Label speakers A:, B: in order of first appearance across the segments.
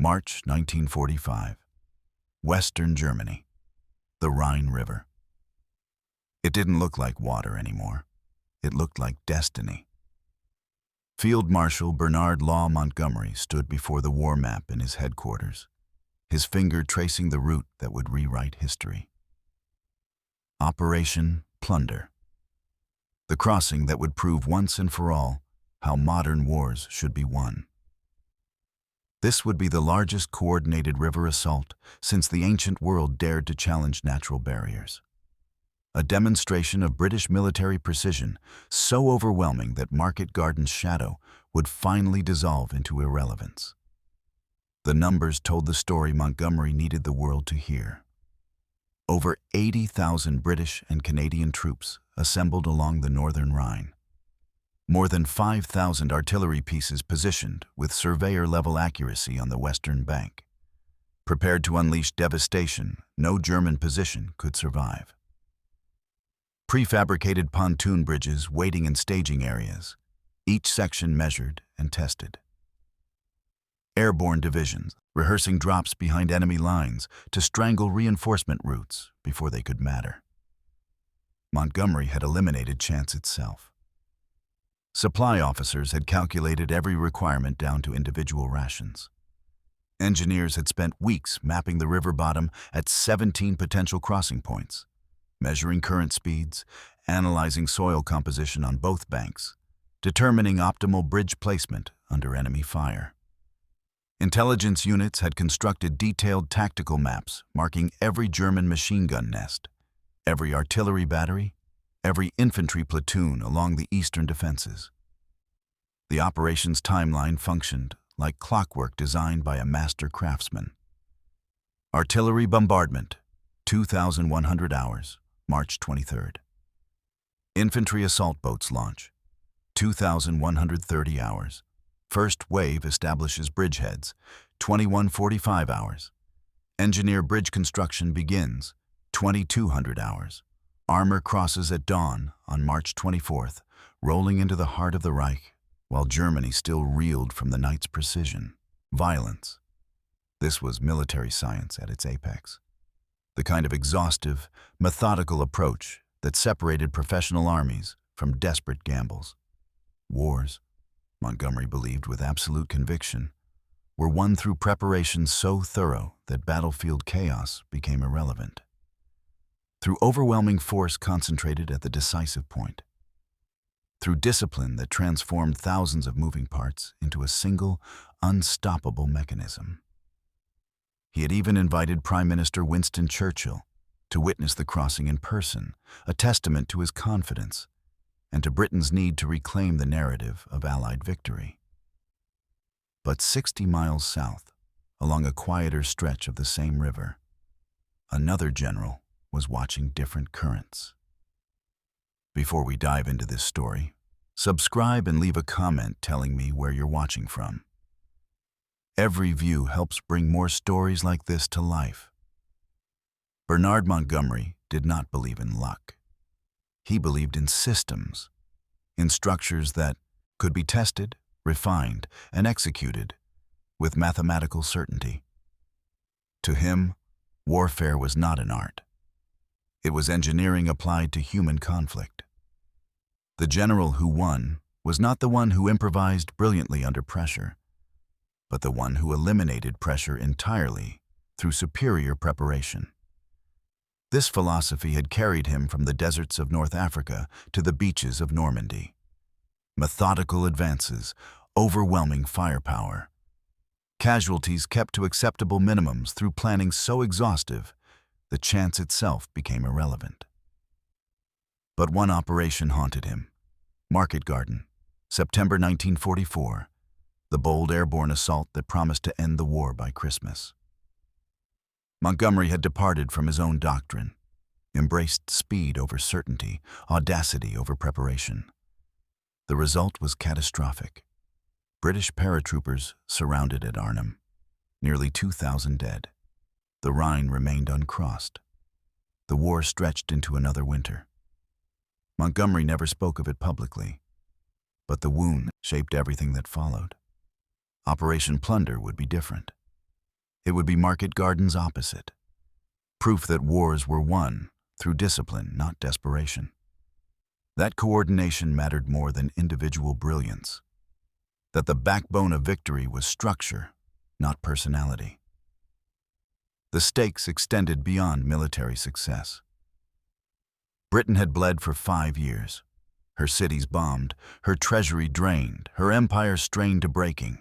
A: March 1945. Western Germany. The Rhine River. It didn't look like water anymore. It looked like destiny. Field Marshal Bernard Law Montgomery stood before the war map in his headquarters, his finger tracing the route that would rewrite history. Operation Plunder. The crossing that would prove once and for all how modern wars should be won. This would be the largest coordinated river assault since the ancient world dared to challenge natural barriers. A demonstration of British military precision so overwhelming that Market Garden's shadow would finally dissolve into irrelevance. The numbers told the story Montgomery needed the world to hear. Over 80,000 British and Canadian troops assembled along the northern Rhine. More than 5,000 artillery pieces positioned with surveyor-level accuracy on the western bank. Prepared to unleash devastation no German position could survive. Prefabricated pontoon bridges waiting in staging areas, each section measured and tested. Airborne divisions rehearsing drops behind enemy lines to strangle reinforcement routes before they could matter. Montgomery had eliminated chance itself. Supply officers had calculated every requirement down to individual rations. Engineers had spent weeks mapping the river bottom at 17 potential crossing points, measuring current speeds, analyzing soil composition on both banks, determining optimal bridge placement under enemy fire. Intelligence units had constructed detailed tactical maps marking every German machine gun nest, every artillery battery, every infantry platoon along the eastern defenses. The operations timeline functioned like clockwork designed by a master craftsman. Artillery bombardment, 2,100 hours, March 23rd. Infantry assault boats launch, 2,130 hours. First wave establishes bridgeheads, 2,145 hours. Engineer bridge construction begins, 2,200 hours. Armor crosses at dawn on March 24th, rolling into the heart of the Reich, while Germany still reeled from the night's precision. Violence. This was military science at its apex. The kind of exhaustive, methodical approach that separated professional armies from desperate gambles. Wars, Montgomery believed with absolute conviction, were won through preparation so thorough that battlefield chaos became irrelevant. Through overwhelming force concentrated at the decisive point. Through discipline that transformed thousands of moving parts into a single, unstoppable mechanism. He had even invited Prime Minister Winston Churchill to witness the crossing in person, a testament to his confidence and to Britain's need to reclaim the narrative of Allied victory. But 60 miles south, along a quieter stretch of the same river, another general was watching different currents. Before we dive into this story, subscribe and leave a comment telling me where you're watching from. Every view helps bring more stories like this to life. Bernard Montgomery did not believe in luck. He believed in systems, in structures that could be tested, refined, and executed with mathematical certainty. To him, warfare was not an art. It was engineering applied to human conflict. The general who won was not the one who improvised brilliantly under pressure, but the one who eliminated pressure entirely through superior preparation. This philosophy had carried him from the deserts of North Africa to the beaches of Normandy. Methodical advances, overwhelming firepower. Casualties kept to acceptable minimums through planning so exhaustive, the chance itself became irrelevant. But one operation haunted him. Market Garden, September 1944, the bold airborne assault that promised to end the war by Christmas. Montgomery had departed from his own doctrine, embraced speed over certainty, audacity over preparation. The result was catastrophic. British paratroopers surrounded at Arnhem, nearly 2,000 dead. The Rhine remained uncrossed. The war stretched into another winter. Montgomery never spoke of it publicly, but the wound shaped everything that followed. Operation Plunder would be different. it would be Market Garden's opposite. Proof that wars were won through discipline, not desperation. That coordination mattered more than individual brilliance. That the backbone of victory was structure, not personality. The stakes extended beyond military success. Britain had bled for 5 years. Her cities bombed, her treasury drained, her empire strained to breaking.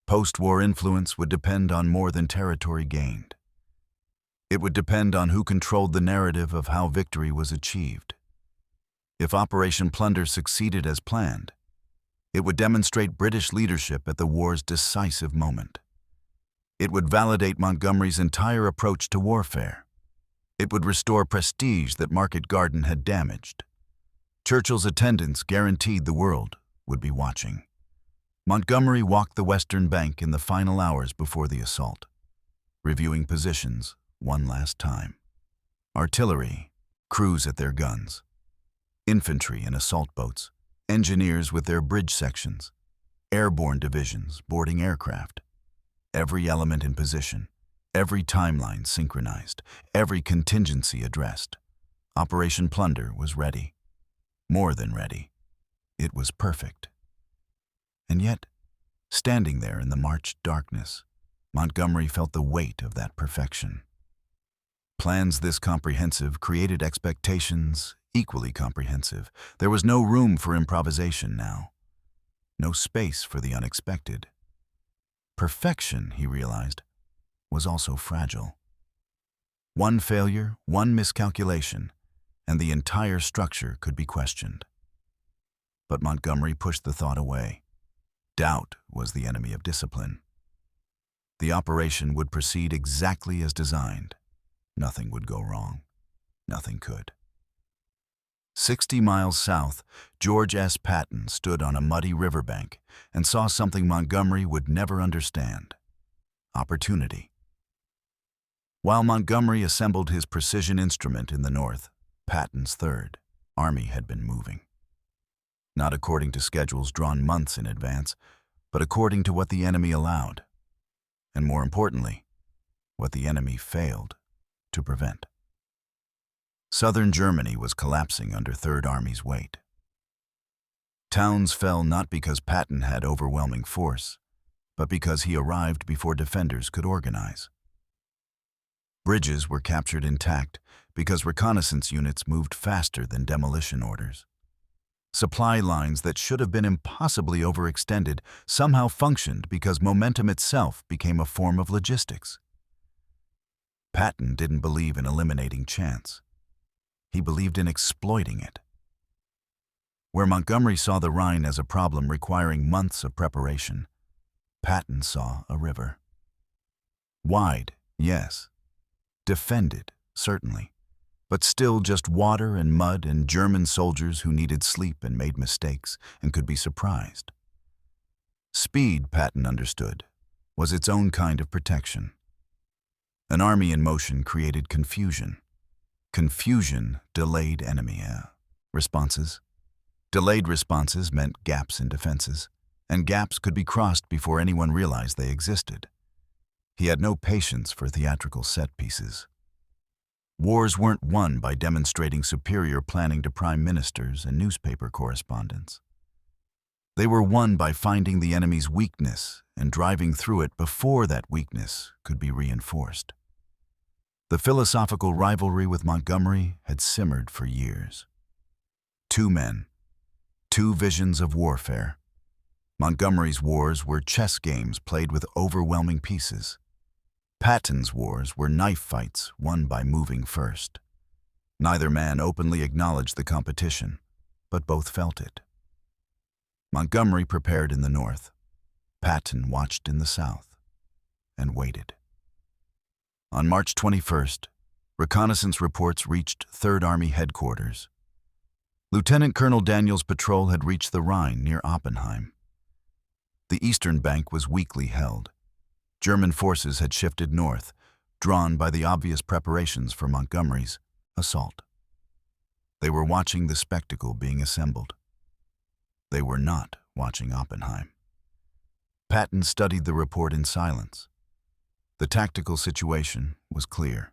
A: Post-war influence would depend on more than territory gained. It would depend on who controlled the narrative of how victory was achieved. If Operation Plunder succeeded as planned, it would demonstrate British leadership at the war's decisive moment. It would validate Montgomery's entire approach to warfare. It would restore prestige that Market Garden had damaged. Churchill's attendance guaranteed the world would be watching. Montgomery walked the western bank in the final hours before the assault, reviewing positions one last time. Artillery, crews at their guns. Infantry in assault boats, engineers with their bridge sections, airborne divisions boarding aircraft. Every element in position, every timeline synchronized, every contingency addressed. Operation Plunder was ready. More than ready. It was perfect. And yet, standing there in the March darkness, Montgomery felt the weight of that perfection. Plans this comprehensive created expectations equally comprehensive. There was no room for improvisation now. No space for the unexpected. Perfection, he realized, was also fragile. One failure, one miscalculation, and the entire structure could be questioned. But Montgomery pushed the thought away. Doubt was the enemy of discipline. The operation would proceed exactly as designed. Nothing would go wrong. Nothing could. 60 miles south, George S. Patton stood on a muddy riverbank and saw something Montgomery would never understand: opportunity. While Montgomery assembled his precision instrument in the north, Patton's Third Army had been moving. Not according to schedules drawn months in advance, but according to what the enemy allowed, and more importantly, what the enemy failed to prevent. Southern Germany was collapsing under Third Army's weight. Towns fell not because Patton had overwhelming force, but because he arrived before defenders could organize. Bridges were captured intact because reconnaissance units moved faster than demolition orders. Supply lines that should have been impossibly overextended somehow functioned because momentum itself became a form of logistics. Patton didn't believe in eliminating chance. He believed in exploiting it. Where Montgomery saw the Rhine as a problem requiring months of preparation, Patton saw a river. Wide, yes. Defended, certainly. But still just water and mud and German soldiers who needed sleep and made mistakes and could be surprised. Speed, Patton understood, was its own kind of protection. An army in motion created confusion. Confusion delayed enemy responses. Delayed responses meant gaps in defenses, and gaps could be crossed before anyone realized they existed. He had no patience for theatrical set pieces. Wars weren't won by demonstrating superior planning to prime ministers and newspaper correspondents. They were won by finding the enemy's weakness and driving through it before that weakness could be reinforced. The philosophical rivalry with Montgomery had simmered for years. Two men, two visions of warfare. Montgomery's wars were chess games played with overwhelming pieces. Patton's wars were knife fights won by moving first. Neither man openly acknowledged the competition, but both felt it. Montgomery prepared in the north. Patton watched in the south and waited. On March 21st, reconnaissance reports reached Third Army headquarters. Lieutenant Colonel Daniel's patrol had reached the Rhine near Oppenheim. The eastern bank was weakly held. German forces had shifted north, drawn by the obvious preparations for Montgomery's assault. They were watching the spectacle being assembled. They were not watching Oppenheim. Patton studied the report in silence. The tactical situation was clear.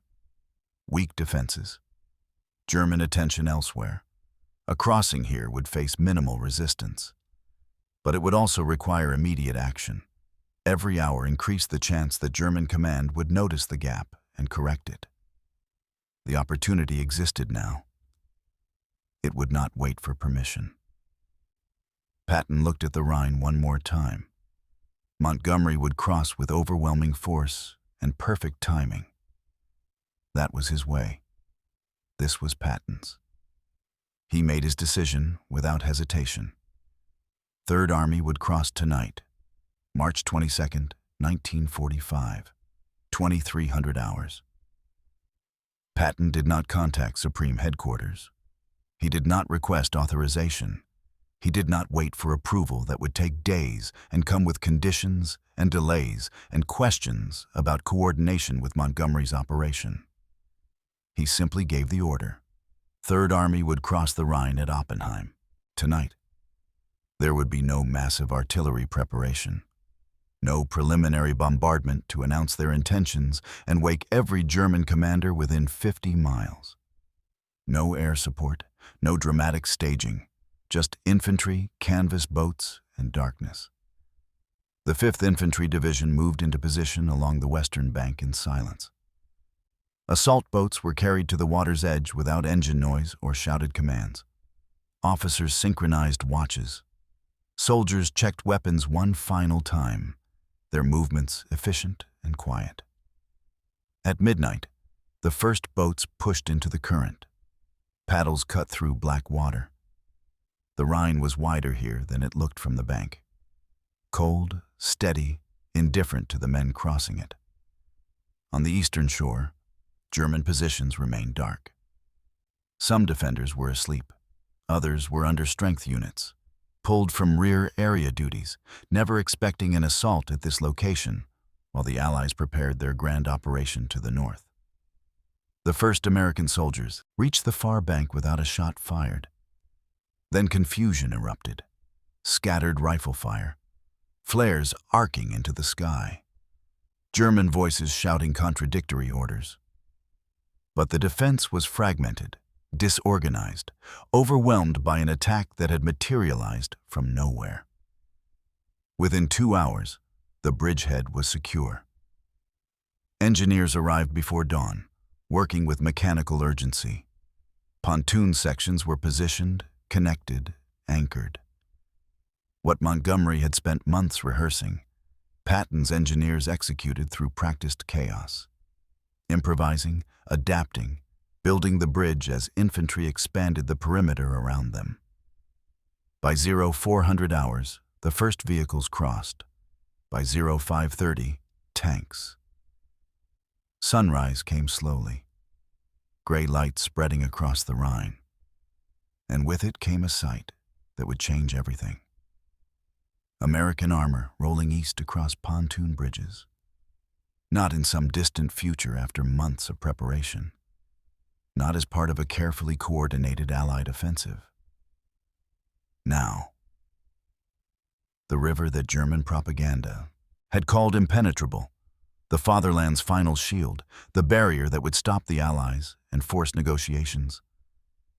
A: Weak defenses. German attention elsewhere. A crossing here would face minimal resistance. But it would also require immediate action. Every hour increased the chance that German command would notice the gap and correct it. The opportunity existed now. It would not wait for permission. Patton looked at the Rhine one more time. Montgomery would cross with overwhelming force and perfect timing. That was his way. This was Patton's. He made his decision without hesitation. Third Army would cross tonight, March 22nd, 1945, 2300 hours. Patton did not contact Supreme Headquarters. He did not request authorization. He did not wait for approval that would take days and come with conditions and delays and questions about coordination with Montgomery's operation. He simply gave the order. Third Army would cross the Rhine at Oppenheim, tonight. There would be no massive artillery preparation, no preliminary bombardment to announce their intentions and wake every German commander within 50 miles. No air support, no dramatic staging, just infantry, canvas boats, and darkness. The 5th Infantry Division moved into position along the western bank in silence. Assault boats were carried to the water's edge without engine noise or shouted commands. Officers synchronized watches. Soldiers checked weapons one final time, their movements efficient and quiet. At midnight, the first boats pushed into the current. Paddles cut through black water. The Rhine was wider here than it looked from the bank. Cold, steady, indifferent to the men crossing it. On the eastern shore, German positions remained dark. Some defenders were asleep. Others were under strength units, pulled from rear area duties, never expecting an assault at this location, while the Allies prepared their grand operation to the north. The first American soldiers reached the far bank without a shot fired. Then confusion erupted. Scattered rifle fire, flares arcing into the sky. German voices shouting contradictory orders. But the defense was fragmented, disorganized, overwhelmed by an attack that had materialized from nowhere. Within 2 hours, the bridgehead was secure. Engineers arrived before dawn, working with mechanical urgency. Pontoon sections were positioned, connected, anchored. What Montgomery had spent months rehearsing, Patton's engineers executed through practiced chaos. Improvising, adapting, building the bridge as infantry expanded the perimeter around them. By 0400 hours, the first vehicles crossed. By 0530, tanks. Sunrise came slowly, gray light spreading across the Rhine. And with it came a sight that would change everything. American armor rolling east across pontoon bridges. Not in some distant future after months of preparation. Not as part of a carefully coordinated Allied offensive. Now, the river that German propaganda had called impenetrable, the fatherland's final shield, the barrier that would stop the Allies and force negotiations,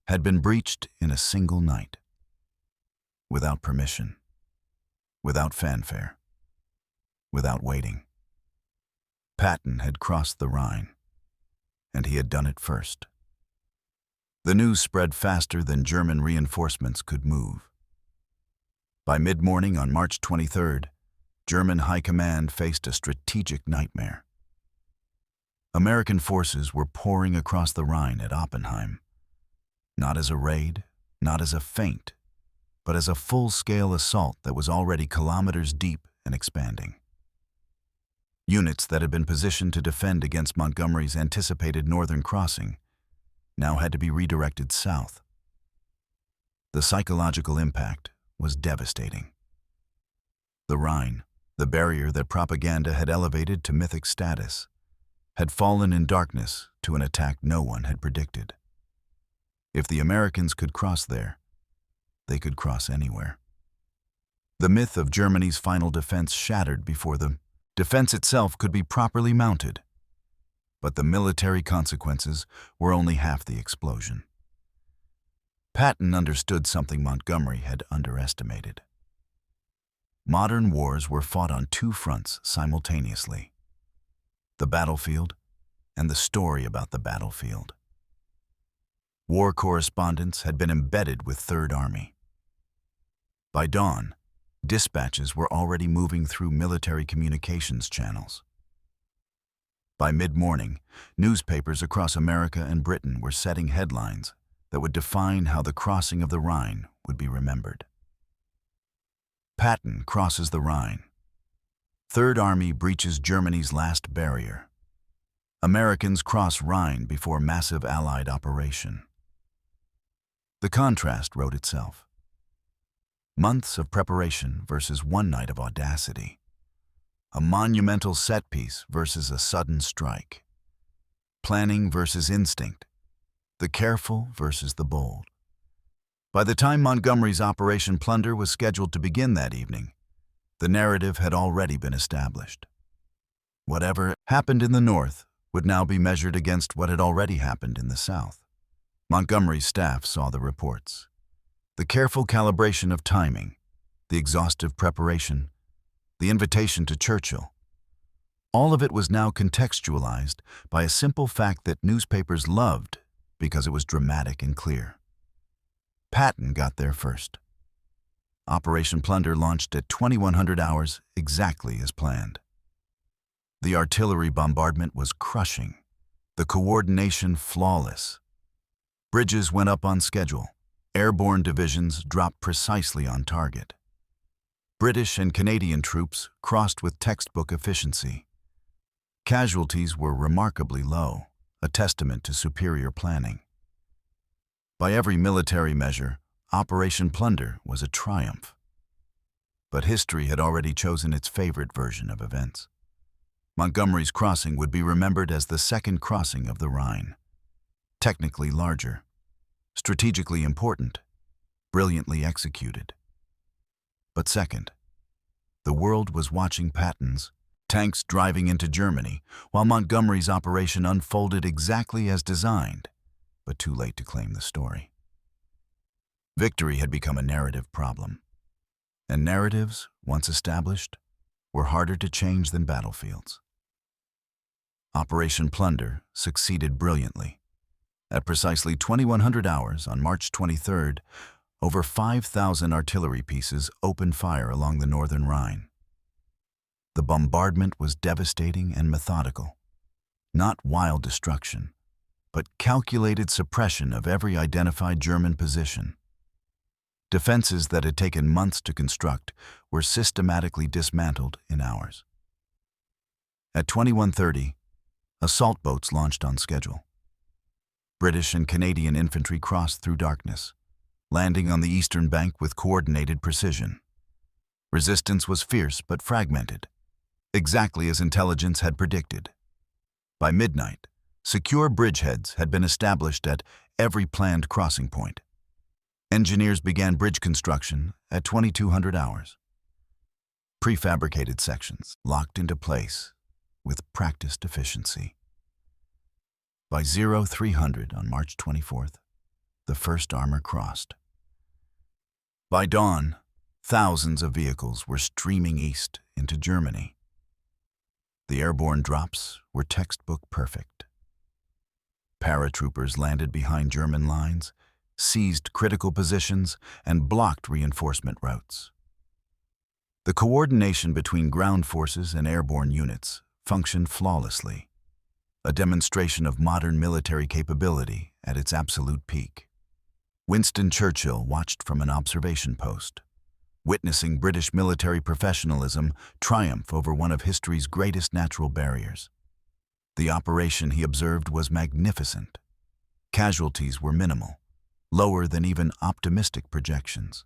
A: had been breached in a single night. Without permission, without fanfare, without waiting. Patton had crossed the Rhine, and he had done it first. The news spread faster than German reinforcements could move. By mid-morning on March 23rd, German high command faced a strategic nightmare. American forces were pouring across the Rhine at Oppenheim, not as a raid, not as a feint, but as a full-scale assault that was already kilometers deep and expanding. Units that had been positioned to defend against Montgomery's anticipated northern crossing now had to be redirected south. The psychological impact was devastating. The Rhine, the barrier that propaganda had elevated to mythic status, had fallen in darkness to an attack no one had predicted. If the Americans could cross there, they could cross anywhere. The myth of Germany's final defense shattered before the Defense itself could be properly mounted, but the military consequences were only half the explosion. Patton understood something Montgomery had underestimated. Modern wars were fought on two fronts simultaneously: the battlefield and the story about the battlefield. War correspondents had been embedded with Third Army. By dawn, dispatches were already moving through military communications channels. By mid-morning, newspapers across America and Britain were setting headlines that would define how the crossing of the Rhine would be remembered. Patton crosses the Rhine. Third Army breaches Germany's last barrier. Americans cross Rhine before massive Allied operation. The contrast wrote itself. Months of preparation versus one night of audacity. A monumental set piece versus a sudden strike. Planning versus instinct. The careful versus the bold. By the time Montgomery's Operation Plunder was scheduled to begin that evening, the narrative had already been established. Whatever happened in the North would now be measured against what had already happened in the South. Montgomery's staff saw the reports. The careful calibration of timing, the exhaustive preparation, the invitation to Churchill. All of it was now contextualized by a simple fact that newspapers loved because it was dramatic and clear. Patton got there first. Operation Plunder launched at 2100 hours exactly as planned. The artillery bombardment was crushing, the coordination flawless. Bridges went up on schedule. Airborne divisions dropped precisely on target. British and Canadian troops crossed with textbook efficiency. Casualties were remarkably low, a testament to superior planning. By every military measure, Operation Plunder was a triumph. But history had already chosen its favorite version of events. Montgomery's crossing would be remembered as the second crossing of the Rhine. Technically larger, strategically important, brilliantly executed. But second, the world was watching Patton's tanks driving into Germany, while Montgomery's operation unfolded exactly as designed, but too late to claim the story. Victory had become a narrative problem, and narratives, once established, were harder to change than battlefields. Operation Plunder succeeded brilliantly. At precisely 2100 hours on March 23rd, over 5,000 artillery pieces opened fire along the northern Rhine. The bombardment was devastating and methodical. Not wild destruction, but calculated suppression of every identified German position. Defenses that had taken months to construct were systematically dismantled in hours. At 21:30, assault boats launched on schedule. British and Canadian infantry crossed through darkness, landing on the eastern bank with coordinated precision. Resistance was fierce but fragmented, exactly as intelligence had predicted. By midnight, secure bridgeheads had been established at every planned crossing point. Engineers began bridge construction at 2200 hours. Prefabricated sections locked into place with practiced efficiency. By 0300 on March 24th, the first armor crossed. By dawn, thousands of vehicles were streaming east into Germany. The airborne drops were textbook perfect. Paratroopers landed behind German lines, seized critical positions, and blocked reinforcement routes. The coordination between ground forces and airborne units functioned flawlessly, a demonstration of modern military capability at its absolute peak. Winston Churchill watched from an observation post, witnessing British military professionalism triumph over one of history's greatest natural barriers. The operation, he observed, was magnificent. Casualties were minimal, lower than even optimistic projections.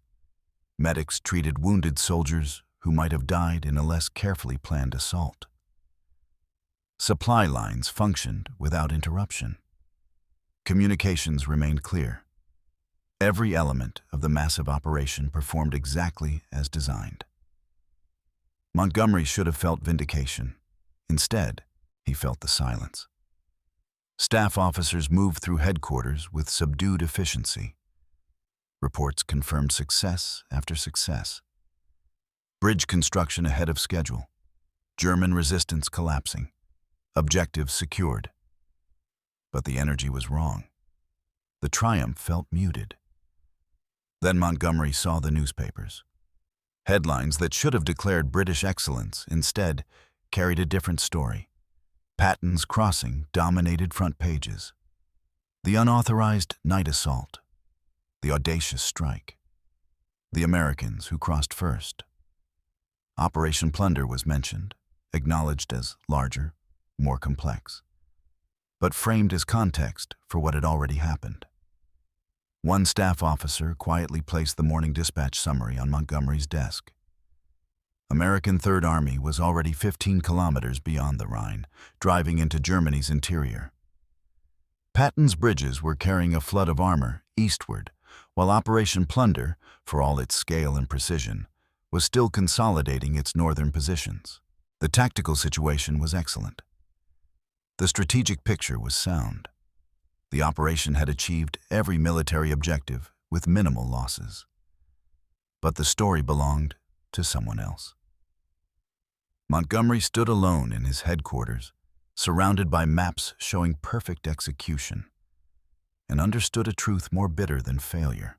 A: Medics treated wounded soldiers who might have died in a less carefully planned assault. Supply lines functioned without interruption. Communications remained clear. Every element of the massive operation performed exactly as designed. Montgomery should have felt vindication. Instead, he felt the silence. Staff officers moved through headquarters with subdued efficiency. Reports confirmed success after success. Bridge construction ahead of schedule. German resistance collapsing. Objectives secured. But the energy was wrong. The triumph felt muted. Then Montgomery saw the newspapers. Headlines that should have declared British excellence instead carried a different story. Patton's crossing dominated front pages. The unauthorized night assault. The audacious strike. The Americans who crossed first. Operation Plunder was mentioned, acknowledged as larger, more complex, but framed as context for what had already happened. One staff officer quietly placed the morning dispatch summary on Montgomery's desk. American Third Army was already 15 kilometers beyond the Rhine, driving into Germany's interior. Patton's bridges were carrying a flood of armor eastward, while Operation Plunder, for all its scale and precision, was still consolidating its northern positions. The tactical situation was excellent. The strategic picture was sound. The operation had achieved every military objective with minimal losses. But the story belonged to someone else. Montgomery stood alone in his headquarters, surrounded by maps showing perfect execution, and understood a truth more bitter than failure.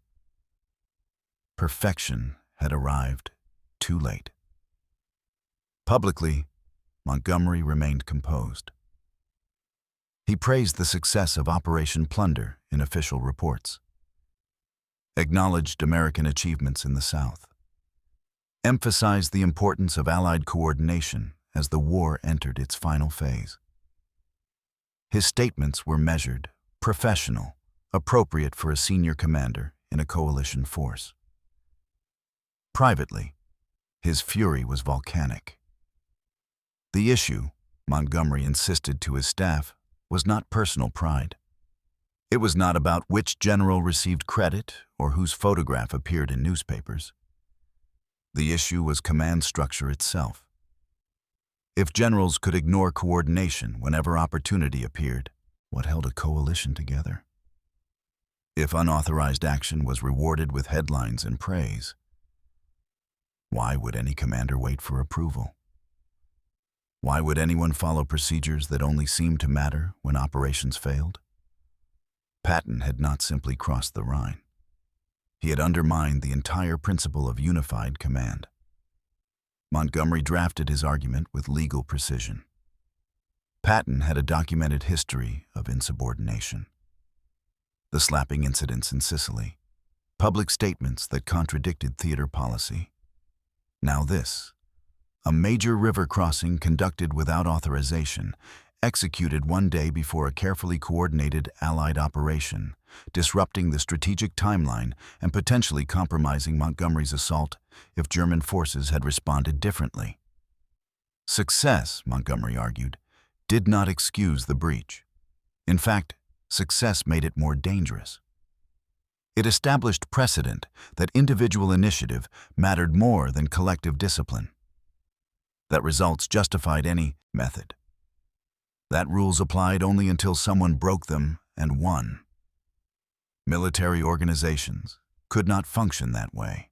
A: Perfection had arrived too late. Publicly, Montgomery remained composed. He praised the success of Operation Plunder in official reports, acknowledged American achievements in the South, emphasized the importance of Allied coordination as the war entered its final phase. His statements were measured, professional, appropriate for a senior commander in a coalition force. Privately, his fury was volcanic. The issue, Montgomery insisted to his staff, was not personal pride. It was not about which general received credit or whose photograph appeared in newspapers. The issue was command structure itself. If generals could ignore coordination whenever opportunity appeared, what held a coalition together? If unauthorized action was rewarded with headlines and praise, why would any commander wait for approval? Why would anyone follow procedures that only seemed to matter when operations failed? Patton had not simply crossed the Rhine. He had undermined the entire principle of unified command. Montgomery drafted his argument with legal precision. Patton had a documented history of insubordination. The slapping incidents in Sicily, public statements that contradicted theater policy. Now this, a major river crossing conducted without authorization, executed one day before a carefully coordinated Allied operation, disrupting the strategic timeline and potentially compromising Montgomery's assault if German forces had responded differently. Success, Montgomery argued, did not excuse the breach. In fact, success made it more dangerous. It established precedent that individual initiative mattered more than collective discipline, that results justified any method, that rules applied only until someone broke them and won. Military organizations could not function that way.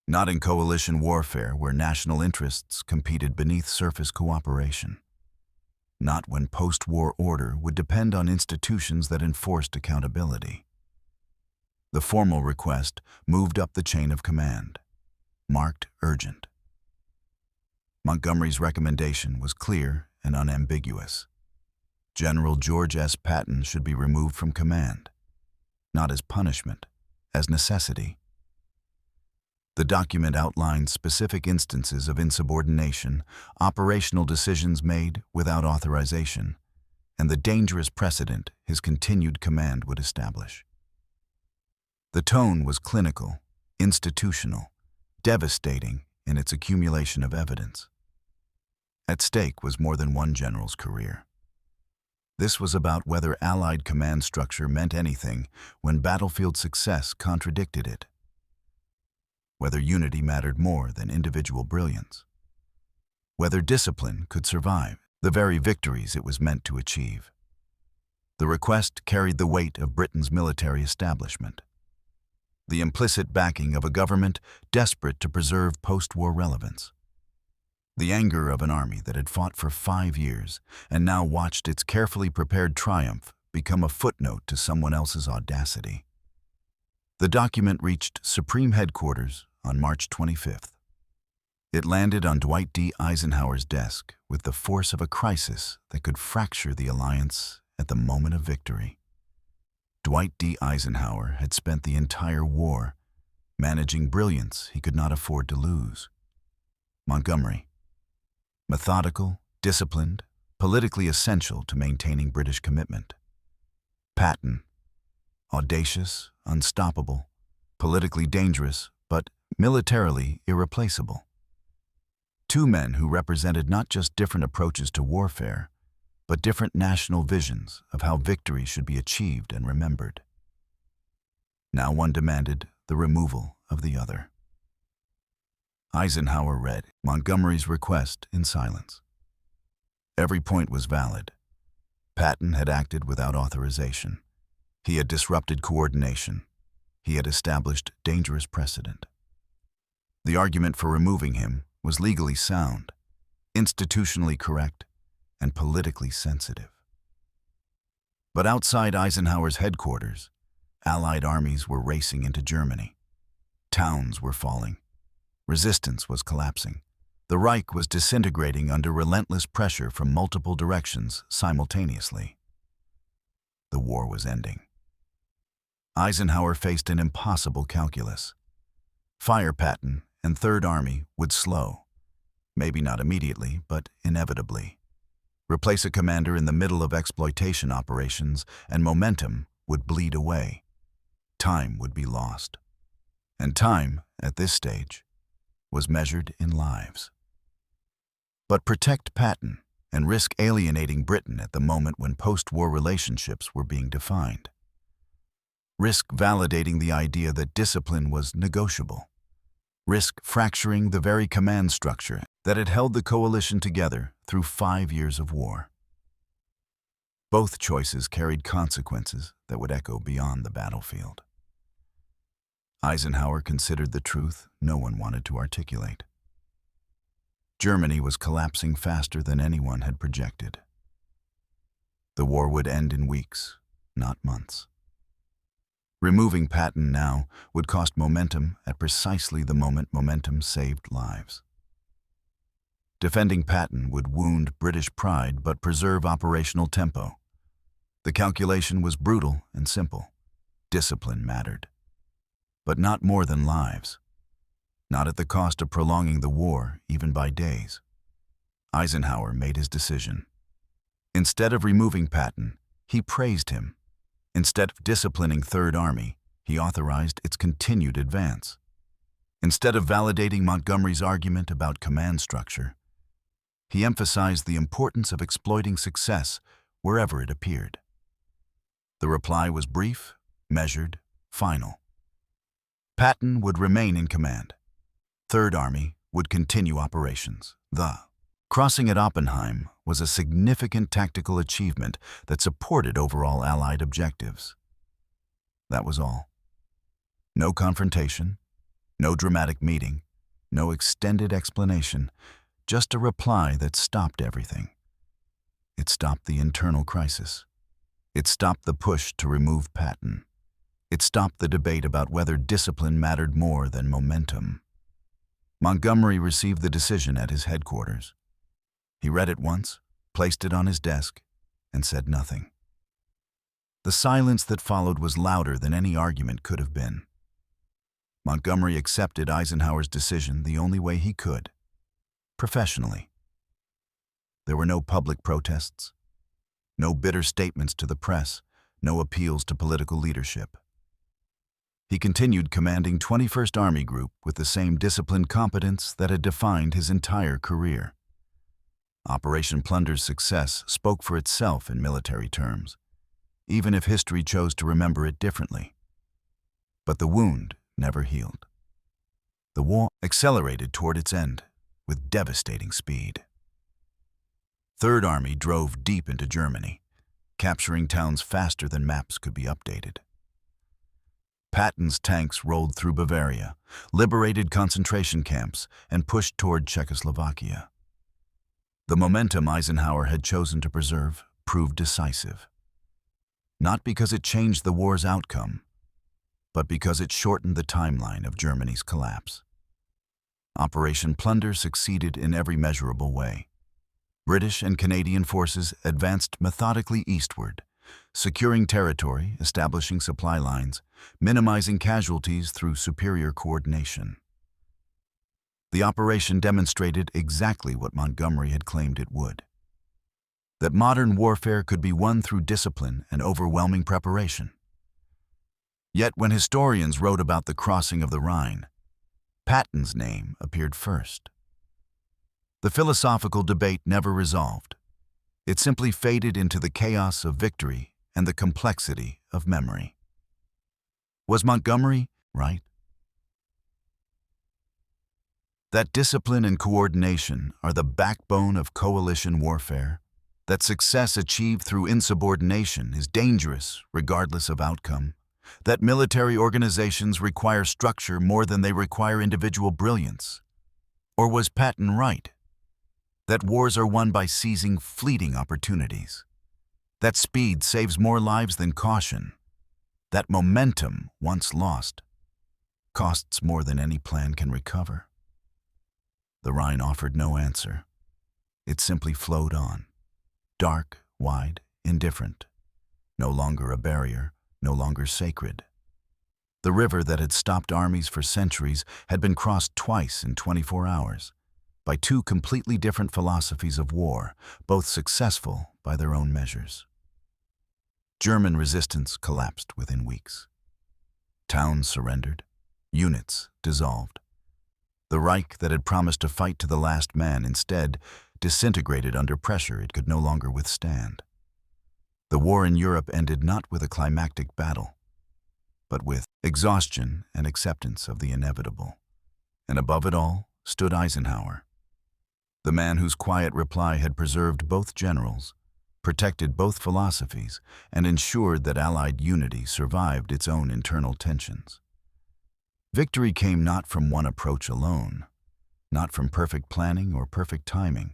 A: Not in coalition warfare where national interests competed beneath surface cooperation. Not when post-war order would depend on institutions that enforced accountability. The formal request moved up the chain of command, marked urgent. Montgomery's recommendation was clear and unambiguous. General George S. Patton should be removed from command, not as punishment, as necessity. The document outlined specific instances of insubordination, operational decisions made without authorization, and the dangerous precedent his continued command would establish. The tone was clinical, institutional, devastating in its accumulation of evidence. At stake was more than one general's career. This was about whether Allied command structure meant anything when battlefield success contradicted it. Whether unity mattered more than individual brilliance. whether discipline could survive the very victories it was meant to achieve. The request carried the weight of Britain's military establishment, the implicit backing of a government desperate to preserve post-war relevance, the anger of an army that had fought for 5 years and now watched its carefully prepared triumph become a footnote to someone else's audacity. The document reached Supreme Headquarters on March 25th. It landed on Dwight D. Eisenhower's desk with the force of a crisis that could fracture the alliance at the moment of victory. Dwight D. Eisenhower had spent the entire war managing brilliance he could not afford to lose. Montgomery, methodical, disciplined, politically essential to maintaining British commitment. Patton, audacious, unstoppable, politically dangerous, but militarily irreplaceable. Two men who represented not just different approaches to warfare, but different national visions of how victory should be achieved and remembered. Now one demanded the removal of the other. Eisenhower read Montgomery's request in silence. Every point was valid. Patton had acted without authorization. He had disrupted coordination. He had established dangerous precedent. The argument for removing him was legally sound, institutionally correct, and politically sensitive. But outside Eisenhower's headquarters, Allied armies were racing into Germany. Towns were falling. Resistance was collapsing. The Reich was disintegrating under relentless pressure from multiple directions simultaneously. The war was ending. Eisenhower faced an impossible calculus. Fire Patton and Third Army would slow, maybe not immediately, but inevitably. Replace a commander in the middle of exploitation operations, and momentum would bleed away. Time would be lost. And time, at this stage, was measured in lives. But protect Patton and risk alienating Britain at the moment when post-war relationships were being defined. Risk validating the idea that discipline was negotiable. Risk fracturing the very command structure that had held the coalition together through 5 years of war. Both choices carried consequences that would echo beyond the battlefield. Eisenhower considered the truth no one wanted to articulate. Germany was collapsing faster than anyone had projected. The war would end in weeks, not months. Removing Patton now would cost momentum at precisely the moment momentum saved lives. Defending Patton would wound British pride but preserve operational tempo. The calculation was brutal and simple. Discipline mattered. But not more than lives. Not at the cost of prolonging the war, even by days. Eisenhower made his decision. Instead of removing Patton, he praised him. Instead of disciplining Third Army, he authorized its continued advance. Instead of validating Montgomery's argument about command structure, he emphasized the importance of exploiting success wherever it appeared. The reply was brief, measured, final. Patton would remain in command. Third Army would continue operations. The crossing at Oppenheim was a significant tactical achievement that supported overall Allied objectives. That was all. No confrontation, no dramatic meeting, no extended explanation, just a reply that stopped everything. It stopped the internal crisis. It stopped the push to remove Patton. It stopped the debate about whether discipline mattered more than momentum. Montgomery received the decision at his headquarters. He read it once, placed it on his desk, and said nothing. The silence that followed was louder than any argument could have been. Montgomery accepted Eisenhower's decision the only way he could, professionally. There were no public protests, no bitter statements to the press, no appeals to political leadership. He continued commanding 21st Army Group with the same disciplined competence that had defined his entire career. Operation Plunder's success spoke for itself in military terms, even if history chose to remember it differently. But the wound never healed. The war accelerated toward its end with devastating speed. Third Army drove deep into Germany, capturing towns faster than maps could be updated. Patton's tanks rolled through Bavaria, liberated concentration camps, and pushed toward Czechoslovakia. The momentum Eisenhower had chosen to preserve proved decisive. Not because it changed the war's outcome, but because it shortened the timeline of Germany's collapse. Operation Plunder succeeded in every measurable way. British and Canadian forces advanced methodically eastward, securing territory, establishing supply lines, minimizing casualties through superior coordination. The operation demonstrated exactly what Montgomery had claimed it would: that modern warfare could be won through discipline and overwhelming preparation. Yet when historians wrote about the crossing of the Rhine, Patton's name appeared first. The philosophical debate never resolved. It simply faded into the chaos of victory and the complexity of memory. Was Montgomery right? That discipline and coordination are the backbone of coalition warfare, that success achieved through insubordination is dangerous regardless of outcome, that military organizations require structure more than they require individual brilliance. Or was Patton right? That wars are won by seizing fleeting opportunities, that speed saves more lives than caution, that momentum, once lost, costs more than any plan can recover. The Rhine offered no answer. It simply flowed on, dark, wide, indifferent, no longer a barrier, no longer sacred. The river that had stopped armies for centuries had been crossed twice in 24 hours, by two completely different philosophies of war, both successful by their own measures. German resistance collapsed within weeks. Towns surrendered, units dissolved. The Reich that had promised to fight to the last man instead disintegrated under pressure it could no longer withstand. The war in Europe ended not with a climactic battle, but with exhaustion and acceptance of the inevitable. And above it all stood Eisenhower, the man whose quiet reply had preserved both generals, protected both philosophies, and ensured that Allied unity survived its own internal tensions. Victory came not from one approach alone, not from perfect planning or perfect timing,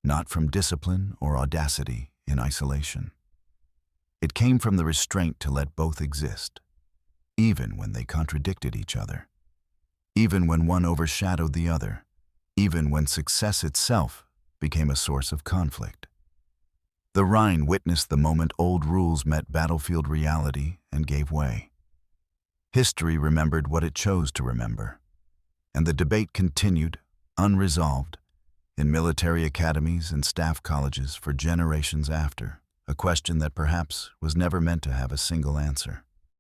A: not from discipline or audacity in isolation. It came from the restraint to let both exist, even when they contradicted each other, even when one overshadowed the other, even when success itself became a source of conflict. The Rhine witnessed the moment old rules met battlefield reality and gave way. History remembered what it chose to remember, and the debate continued, unresolved, in military academies and staff colleges for generations after, a question that perhaps was never meant to have a single answer.